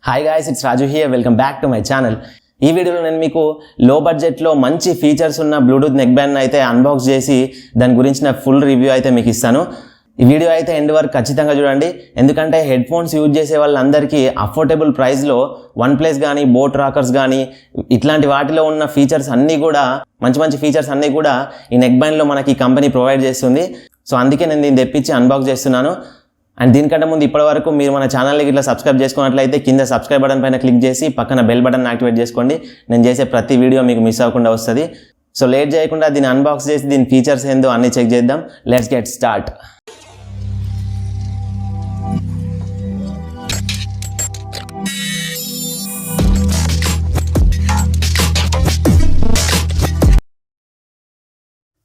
Hi guys, it's Raju here. Welcome back to my channel. ఈ వీడియోలో నేను మీకు లో బడ్జెట్లో మంచి ఫీచర్స్ ఉన్న బ్లూటూత్ నెక్ బ్యాండ్ అయితే అన్బాక్స్ చేసి దాని గురించిన ఫుల్ రివ్యూ అయితే మీకు ఇస్తాను. ఈ వీడియో అయితే ఎండ్ వరకు ఖచ్చితంగా చూడండి, ఎందుకంటే హెడ్ ఫోన్స్ యూజ్ చేసే వాళ్ళందరికీ అఫోర్డబుల్ ప్రైస్లో OnePlus కానీ బోట్ రాకర్స్ కానీ ఇట్లాంటి వాటిలో ఉన్న ఫీచర్స్ అన్నీ కూడా మంచి ఫీచర్స్ అన్నీ కూడా ఈ నెక్ బ్యాండ్లో మనకి ఈ కంపెనీ ప్రొవైడ్ చేస్తుంది. సో అందుకే నేను దీన్ని తెప్పించి అన్బాక్స్ చేస్తున్నాను. అండ్ దీనికంటే ముందు ఇప్పటివరకు మీరు మన ఛానల్ని ఇట్లా సబ్స్క్రైబ్ చేసుకున్నట్లయితే కింద సబ్స్క్రైబ్ బటన్ పైన క్లిక్ చేసి పక్కన బెల్ బటన్ యాక్టివేట్ చేసుకోండి. నేను చేసే ప్రతి వీడియో మీకు మిస్ అవ్వకుండా వస్తుంది. సో లేట్ చేయకుండా దీన్ని అన్బాక్స్ చేసి దీని ఫీచర్స్ ఏందో అన్నీ చెక్ చేద్దాం. Let's get start.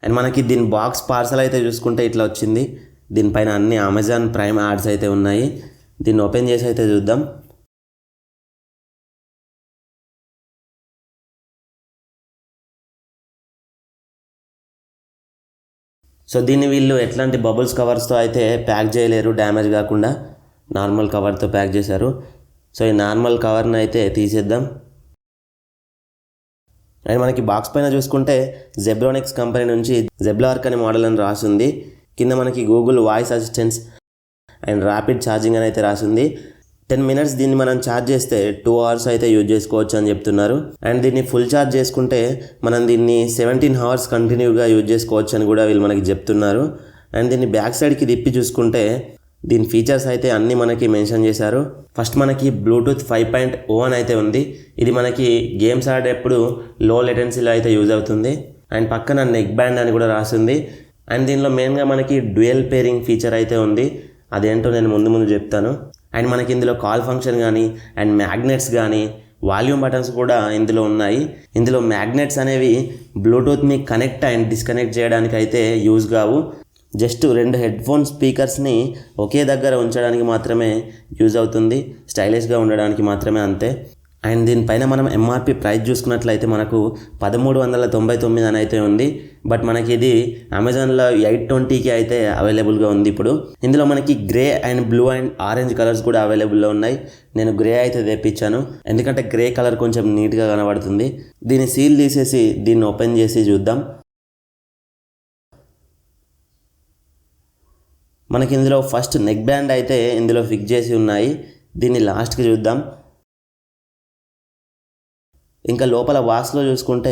అండ్ మనకి దీని బాక్స్ పార్సల్ అయితే చూసుకుంటే ఇట్లా వచ్చింది. దీనిపైన అన్ని అమెజాన్ ప్రైమ్ యాడ్స్ అయితే ఉన్నాయి. దీన్ని ఓపెన్ చేసి అయితే చూద్దాం. సో దీన్ని వీళ్ళు ఎట్లాంటి బబుల్స్ కవర్స్తో అయితే ప్యాక్ చేయలేరు, డ్యామేజ్ కాకుండా నార్మల్ కవర్తో ప్యాక్ చేశారు. సో ఈ నార్మల్ కవర్ని అయితే తీసేద్దాం. అండ్ మనకి బాక్స్ పైన చూసుకుంటే Zebronics కంపెనీ నుంచి ZEB-LARK అనే మోడల్ అని రాసింది. కింద మనకి Google voice assistance and rapid charging అని అయితే రాసింది. 10 minutes దీన్ని మనం ఛార్జ్ చేస్తే 2 hours అయితే యూజ్ చేసుకోవచ్చు అని చెప్తున్నారు. అండ్ దీన్ని ఫుల్ ఛార్జ్ చేసుకుంటే మనం దీన్ని 17 hours కంటిన్యూగా యూజ్ చేసుకోవచ్చు అని కూడా వీళ్ళు మనకి చెప్తున్నారు. అండ్ దీన్ని బ్యాక్ సైడ్కి తిప్పి చూసుకుంటే దీని ఫీచర్స్ అయితే అన్నీ మనకి మెన్షన్ చేశారు. ఫస్ట్ మనకి బ్లూటూత్ 5.0 అని అయితే ఉంది. ఇది మనకి గేమ్స్ ఆడేటప్పుడు లో లేటెన్సీలో అయితే యూజ్ అవుతుంది. అండ్ పక్కన నెక్ బ్యాండ్ అని కూడా రాసింది. అండ్ దీనిలో మెయిన్గా మనకి డ్యూయల్ పేరింగ్ ఫీచర్ అయితే ఉంది. అదేంటో నేను ముందు చెప్తాను. అండ్ మనకి ఇందులో కాల్ ఫంక్షన్ కానీ అండ్ మ్యాగ్నెట్స్ కానీ వాల్యూమ్ బటన్స్ కూడా ఇందులో ఉన్నాయి. ఇందులో మ్యాగ్నెట్స్ అనేవి బ్లూటూత్ని కనెక్ట్ అండ్ డిస్కనెక్ట్ చేయడానికి అయితే యూజ్ కావు. జస్ట్ 2 హెడ్ ఫోన్ స్పీకర్స్ని ఒకే దగ్గర ఉంచడానికి మాత్రమే యూజ్ అవుతుంది, స్టైలిష్గా ఉండడానికి మాత్రమే, అంతే. అండ్ దీనిపైన మనం ఎంఆర్పి ప్రైస్ చూసుకున్నట్లయితే మనకు 1399 అని అయితే ఉంది. బట్ మనకి ఇది అమెజాన్లో 820కి అయితే అవైలబుల్గా ఉంది ఇప్పుడు. ఇందులో మనకి grey and blue and orange colours కూడా అవైలబుల్లో ఉన్నాయి. నేను గ్రే అయితే తెప్పించాను, ఎందుకంటే గ్రే కలర్ కొంచెం నీట్గా కనబడుతుంది. దీన్ని సీల్ తీసేసి దీన్ని ఓపెన్ చేసి చూద్దాం. మనకి ఇందులో ఫస్ట్ నెక్ బ్యాండ్ అయితే ఇందులో ఫిక్స్ చేసి ఉన్నాయి. దీన్ని లాస్ట్కి చూద్దాం. ఇంకా లోపల బాక్స్లో చూసుకుంటే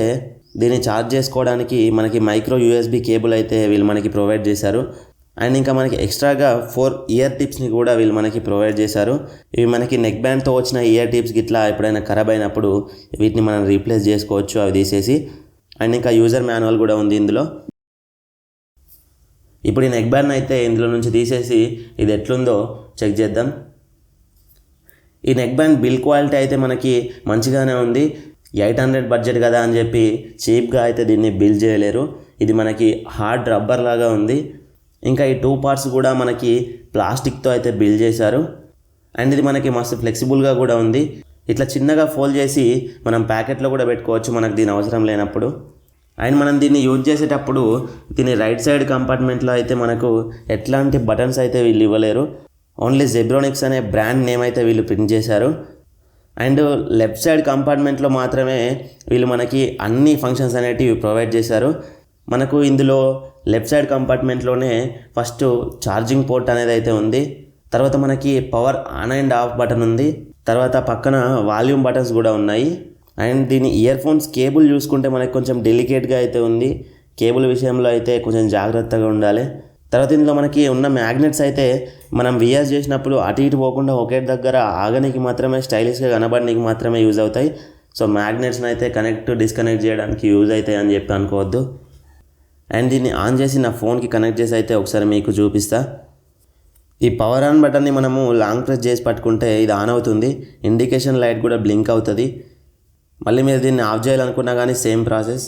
దీన్ని ఛార్జ్ చేసుకోవడానికి మనకి మైక్రో USB కేబుల్ అయితే వీళ్ళు మనకి ప్రొవైడ్ చేశారు. అండ్ ఇంకా మనకి ఎక్స్ట్రాగా 4 ఇయర్ టిప్స్ని కూడా వీళ్ళు మనకి ప్రొవైడ్ చేశారు. ఇవి మనకి నెక్ బ్యాండ్తో వచ్చిన ఇయర్ టిప్స్ గిట్లా ఎప్పుడైనా ఖరాబ్ అయినప్పుడు వీటిని మనం రీప్లేస్ చేసుకోవచ్చు అవి తీసేసి. అండ్ ఇంకా యూజర్ మాన్యువల్ కూడా ఉంది ఇందులో. ఇప్పుడు ఈ నెక్ బ్యాండ్ అయితే ఇందులో నుంచి తీసేసి ఇది ఎట్లుందో చెక్ చేద్దాం. ఈ నెక్ బ్యాండ్ బిల్ క్వాలిటీ అయితే మనకి మంచిగానే ఉంది. 800 బడ్జెట్ కదా అని చెప్పి చీప్గా అయితే దీన్ని బిల్ చేయలేరు. ఇది మనకి హార్డ్ రబ్బర్ లాగా ఉంది. ఇంకా ఈ 2 parts కూడా మనకి ప్లాస్టిక్తో అయితే బిల్ చేశారు. అండ్ ఇది మనకి మస్తు ఫ్లెక్సిబుల్గా కూడా ఉంది. ఇట్లా చిన్నగా ఫోల్డ్ చేసి మనం ప్యాకెట్లో కూడా పెట్టుకోవచ్చు మనకు దీని అవసరం లేనప్పుడు. అండ్ మనం దీన్ని యూజ్ చేసేటప్పుడు దీని రైట్ సైడ్ కంపార్ట్మెంట్లో అయితే మనకు ఎట్లాంటి బటన్స్ అయితే వీళ్ళు ఇవ్వలేరు. ఓన్లీ Zebronics అనే బ్రాండ్ నేమ్ అయితే వీళ్ళు ప్రింట్ చేశారు. అండ్ లెఫ్ట్ సైడ్ కంపార్ట్మెంట్లో మాత్రమే వీళ్ళు మనకి అన్ని ఫంక్షన్స్ అనేటివి ప్రొవైడ్ చేశారు. మనకు ఇందులో లెఫ్ట్ సైడ్ కంపార్ట్మెంట్లోనే ఫస్ట్ ఛార్జింగ్ పోర్ట్ అనేది అయితే ఉంది. తర్వాత మనకి power on and off button ఉంది. తర్వాత పక్కన వాల్యూమ్ బటన్స్ కూడా ఉన్నాయి. అండ్ దీని ఇయర్ ఫోన్స్ కేబుల్ చూసుకుంటే మనకి కొంచెం డెలికేట్గా అయితే ఉంది. కేబుల్ విషయంలో అయితే కొంచెం జాగ్రత్తగా ఉండాలి. తర్వాత ఇందులో మనకి ఉన్న మ్యాగ్నెట్స్ అయితే మనం వియర్ చేసినప్పుడు అటు ఇటు పోకుండా ఒకే దగ్గర ఆగనికి మాత్రమే, స్టైలిష్గా కనబడడానికి మాత్రమే యూజ్ అవుతాయి. సో మ్యాగ్నెట్స్ని అయితే కనెక్ట్ డిస్కనెక్ట్ చేయడానికి యూజ్ అవుతాయి అని చెప్పి అనుకోవద్దు. అండ్ దీన్ని ఆన్ చేసి నా ఫోన్కి కనెక్ట్ చేసి అయితే ఒకసారి మీకు చూపిస్తా. ఈ పవర్ ఆన్ బటన్ని మనము లాంగ్ ప్రెస్ చేసి పట్టుకుంటే ఇది ఆన్ అవుతుంది. ఇండికేషన్ లైట్ కూడా బ్లింక్ అవుతుంది. మళ్ళీ మీరు దీన్ని ఆఫ్ చేయాలనుకున్నా కానీ సేమ్ ప్రాసెస్.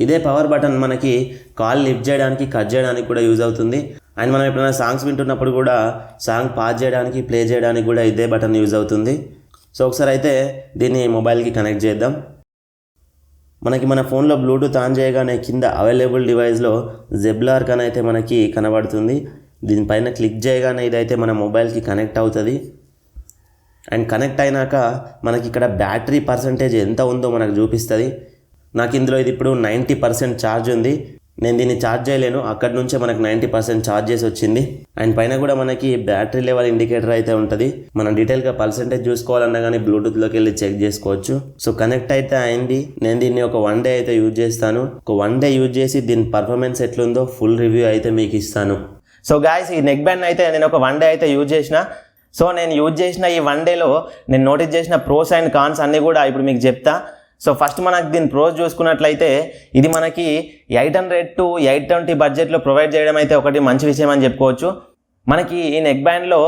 ఇదే పవర్ బటన్ మనకి కాల్ లిఫ్ట్ చేయడానికి, కట్ చేయడానికి కూడా యూజ్ అవుతుంది. అండ్ మనం ఎప్పుడైనా సాంగ్స్ వింటున్నప్పుడు కూడా సాంగ్ పాజ్ చేయడానికి, ప్లే చేయడానికి కూడా ఇదే బటన్ యూజ్ అవుతుంది. సో ఒకసారి అయితే దీన్ని మొబైల్కి కనెక్ట్ చేద్దాం. మనకి మన ఫోన్లో బ్లూటూత్ ఆన్ చేయగానే కింద అవైలబుల్ డివైస్లో ZEB-LARK అని అయితే మనకి కనబడుతుంది. దీనిపైన క్లిక్ చేయగానే ఇదైతే మన మొబైల్కి కనెక్ట్ అవుతుంది. అండ్ కనెక్ట్ అయినాక మనకి ఇక్కడ బ్యాటరీ పర్సంటేజ్ ఎంత ఉందో మనకు చూపిస్తుంది. నాకు ఇందులో ఇది ఇప్పుడు 90% ఛార్జ్ ఉంది. నేను దీన్ని ఛార్జ్ చేయలేను, అక్కడి నుంచే మనకు 90% ఛార్జ్ చేసి వచ్చింది. అండ్ పైన కూడా మనకి బ్యాటరీ లెవెల్ ఇండికేటర్ అయితే ఉంటుంది. మనం డీటెయిల్గా పర్సంటేజ్ చూసుకోవాలన్నా కానీ బ్లూటూత్లోకి వెళ్ళి చెక్ చేసుకోవచ్చు. సో కనెక్ట్ అయితే అయింది. నేను దీన్ని ఒక 1 డే అయితే యూజ్ చేస్తాను. ఒక 1 డే యూజ్ చేసి దీని పర్ఫార్మెన్స్ ఎట్లుందో ఫుల్ రివ్యూ అయితే మీకు ఇస్తాను. సో గాయ్స్, ఈ నెక్ బ్యాండ్ అయితే నేను ఒక 1 డే అయితే యూజ్ చేసిన. సో నేను యూజ్ చేసిన ఈ 1 డేలో నేను నోటీస్ చేసిన ప్రోస్ అండ్ కాన్స్ అన్నీ కూడా ఇప్పుడు మీకు చెప్తా. సో ఫస్ట్ మనకు దీని ప్రోస్ చూసుకున్నట్లయితే ఇది మనకి 800 to 820 బడ్జెట్లో ప్రొవైడ్ చేయడం అయితే ఒకటి మంచి విషయం అని చెప్పుకోవచ్చు. మనకి ఈ నెక్ బ్యాండ్లో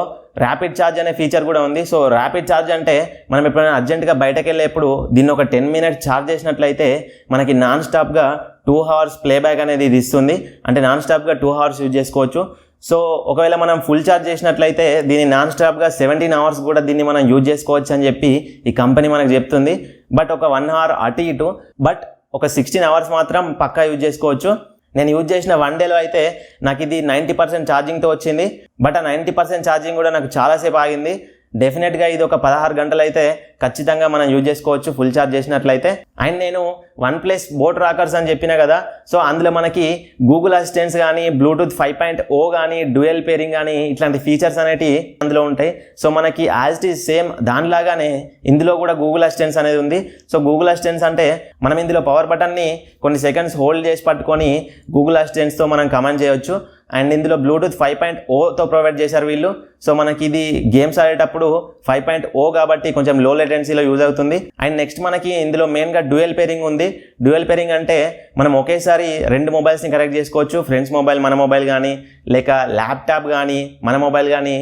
ర్యాపిడ్ ఛార్జ్ అనే ఫీచర్ కూడా ఉంది. సో ర్యాపిడ్ ఛార్జ్ అంటే మనం ఎప్పుడైనా అర్జెంటుగా బయటకు వెళ్ళేప్పుడు దీన్ని ఒక 10 minutes ఛార్జ్ చేసినట్లయితే మనకి నాన్ స్టాప్గా 2 hours ప్లేబ్యాక్ అనేది ఇది ఇస్తుంది. అంటే నాన్ స్టాప్గా 2 hours యూజ్ చేసుకోవచ్చు. సో ఒకవేళ మనం ఫుల్ ఛార్జ్ చేసినట్లయితే దీన్ని నాన్ స్టాప్గా 17 hours కూడా దీన్ని మనం యూజ్ చేసుకోవచ్చు అని చెప్పి ఈ కంపెనీ మనకు చెప్తుంది. బట్ ఒక 1 hour అటు ఇటు, బట్ ఒక 16 hours మాత్రం పక్కా యూజ్ చేసుకోవచ్చు. నేను యూజ్ చేసిన 1 డేలో అయితే నాకు ఇది 90% ఛార్జింగ్తో వచ్చింది. బట్ ఆ 90% ఛార్జింగ్ కూడా నాకు చాలాసేపు ఆగింది. డెఫినెట్గా ఇది ఒక 16 గంటలు అయితే ఖచ్చితంగా మనం యూజ్ చేసుకోవచ్చు ఫుల్ ఛార్జ్ చేసినట్లయితే. అండ్ నేను OnePlus బోట్ రాకర్స్ అని చెప్పిన కదా, సో అందులో మనకి గూగుల్ అసిస్టెంట్స్ కానీ, బ్లూటూత్ 5.0 కానీ, డ్యూయల్ పేరింగ్ కానీ ఇట్లాంటి ఫీచర్స్ అనేటివి అందులో ఉంటాయి. సో మనకి యాజ్ ఇట్ ఈజ్ సేమ్ దానిలాగానే ఇందులో కూడా గూగుల్ అసిస్టెంట్స్ అనేది ఉంది. సో గూగుల్ అసిస్టెంట్స్ అంటే మనం ఇందులో పవర్ బటన్ని కొన్ని సెకండ్స్ హోల్డ్ చేసి పట్టుకొని గూగుల్ అసిస్టెంట్స్తో మనం కమాండ్ చేయొచ్చు. అండ్ ఇందులో బ్లూటూత్ 5.0తో ప్రొవైడ్ చేశారు వీళ్ళు. సో మనకి ఇది గేమ్స్ ఆడేటప్పుడు 5.0 కాబట్టి కొంచెం లో లేటెన్సీలో యూజ్ అవుతుంది. అండ్ నెక్స్ట్ మనకి ఇందులో మెయిన్గా డ్యూయల్ పేరింగ్ ఉంది. డ్యూయల్ పేరింగ్ అంటే మనం ఒకేసారి 2 మొబైల్స్ని కనెక్ట్ చేసుకోవచ్చు. ఫ్రెండ్స్ మొబైల్ మన మొబైల్ కానీ, లేక ల్యాప్టాప్ కానీ మన మొబైల్ కానీ,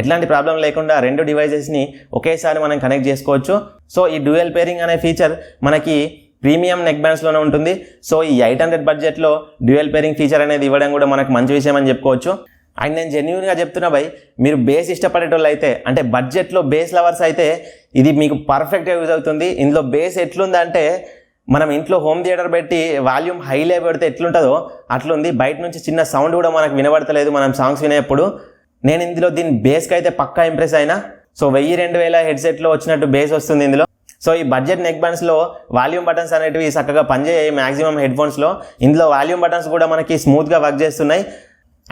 ఎట్లాంటి ప్రాబ్లం లేకుండా 2 డివైజెస్ని ఒకేసారి మనం కనెక్ట్ చేసుకోవచ్చు. సో ఈ డ్యూయల్ పేరింగ్ అనే ఫీచర్ మనకి ప్రీమియం నెక్ బ్యాండ్స్లోనే ఉంటుంది. సో ఈ 800 బడ్జెట్లో డ్యూయల్ పేరింగ్ ఫీచర్ అనేది ఇవ్వడం కూడా మనకు మంచి విషయం అని చెప్పుకోవచ్చు. అండ్ నేను జెన్యూన్గా చెప్తున్నా భయ్, మీరు బేస్ ఇష్టపడేటోళ్ళు అయితే, అంటే బడ్జెట్లో బేస్ లవర్స్ అయితే ఇది మీకు పర్ఫెక్ట్గా యూజ్ అవుతుంది. ఇందులో బేస్ ఎట్లుందంటే మనం ఇంట్లో హోమ్ థియేటర్ పెట్టి వాల్యూమ్ హైలే పెడితే ఎట్లుంటుందో అట్లుంది. బయట నుంచి చిన్న సౌండ్ కూడా మనకు వినబడతలేదు మనం సాంగ్స్ వినేప్పుడు. నేను ఇందులో దీని బేస్కి అయితే పక్కా ఇంప్రెస్ అయినా. సో 1000-2000 హెడ్సెట్లో వచ్చినట్టు బేస్ వస్తుంది ఇందులో. సో ఈ బడ్జెట్ నెక్ బ్యాండ్స్లో వాల్యూమ్ బటన్స్ అనేటివి చక్కగా పనిచేయాయి మ్యాక్సిమం హెడ్ఫోన్స్లో. ఇందులో వాల్యూమ్ బటన్స్ కూడా మనకి స్మూత్గా వర్క్ చేస్తున్నాయి.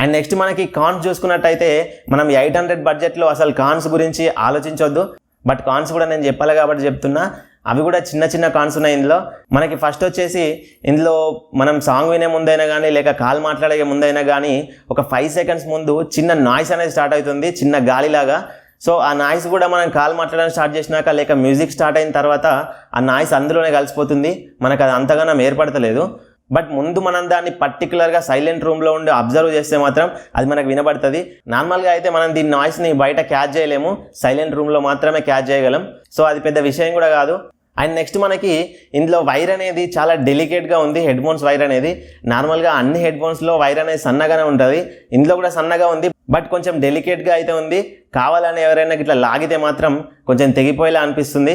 అండ్ నెక్స్ట్ మనకి కాన్స్ చూసుకున్నట్టయితే మనం 800 బడ్జెట్లో అసలు కాన్స్ గురించి ఆలోచించొద్దు. బట్ కాన్స్ కూడా నేను చెప్పాలి కాబట్టి చెప్తున్నా. అవి కూడా చిన్న చిన్న కాన్స్ ఉన్నాయి ఇందులో. మనకి ఫస్ట్ వచ్చేసి ఇందులో మనం సాంగ్ వినే ముందైనా కానీ, లేక కాల్ మాట్లాడే ముందైనా కానీ ఒక 5 seconds ముందు చిన్న నాయిస్ అనేది స్టార్ట్ అవుతుంది, చిన్న గాలిలాగా. సో ఆ నాయిస్ కూడా మనం కాల్ మాట్లాడడం స్టార్ట్ చేసినాక, లేక మ్యూజిక్ స్టార్ట్ అయిన తర్వాత ఆ నాయిస్ అందులోనే కలిసిపోతుంది. మనకు అది అంతగానం ఏర్పడతలేదు. బట్ ముందు మనం దాన్ని పర్టికులర్గా సైలెంట్ రూమ్లో ఉండి అబ్జర్వ్ చేస్తే మాత్రం అది మనకు వినబడుతుంది. నార్మల్గా అయితే మనం దీని నాయిస్ని బయట క్యాచ్ చేయలేము, సైలెంట్ రూమ్లో మాత్రమే క్యాచ్ చేయగలం. సో అది పెద్ద విషయం కూడా కాదు. అండ్ నెక్స్ట్ మనకి ఇందులో వైర్ అనేది చాలా డెలికేట్గా ఉంది. హెడ్ఫోన్స్ వైర్ అనేది నార్మల్గా అన్ని హెడ్ఫోన్స్లో వైర్ అనేది సన్నగానే ఉంటుంది, ఇందులో కూడా సన్నగా ఉంది. బట్ కొంచెం డెలికేట్గా అయితే ఉంది. కావాలని ఎవరైనా ఇట్లా లాగితే మాత్రం కొంచెం తెగిపోయేలా అనిపిస్తుంది.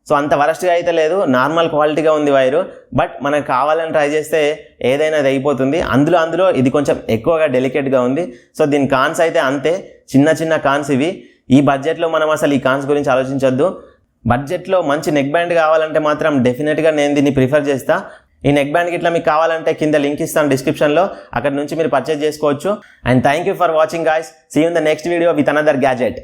సో అంత వరస్ట్గా అయితే లేదు, నార్మల్ క్వాలిటీగా ఉంది వైరు. బట్ మనకు కావాలని ట్రై చేస్తే ఏదైనా తెగిపోతుంది. అందులో ఇది కొంచెం ఎక్కువగా డెలికేట్గా ఉంది. సో దీని కాన్స్ అయితే అంతే, చిన్న చిన్న కాన్స్ ఇవి. ఈ బడ్జెట్లో మనం అసలు ఈ కాన్స్ గురించి ఆలోచించొద్దు. బడ్జెట్లో మంచి నెక్ బ్యాండ్ కావాలంటే మాత్రం డెఫినెట్గా నేను దీన్ని ప్రిఫర్ చేస్తా. ఈ నెక్ బ్యాండ్కి ఇట్లా మీకు కావాలంటే కింద లింక్ ఇస్తాను డిస్క్రిప్షన్లో, అక్కడ నుంచి మీరు పర్చేజ్ చేసుకోవచ్చు. And thank you for watching guys. See you in the next video with another gadget.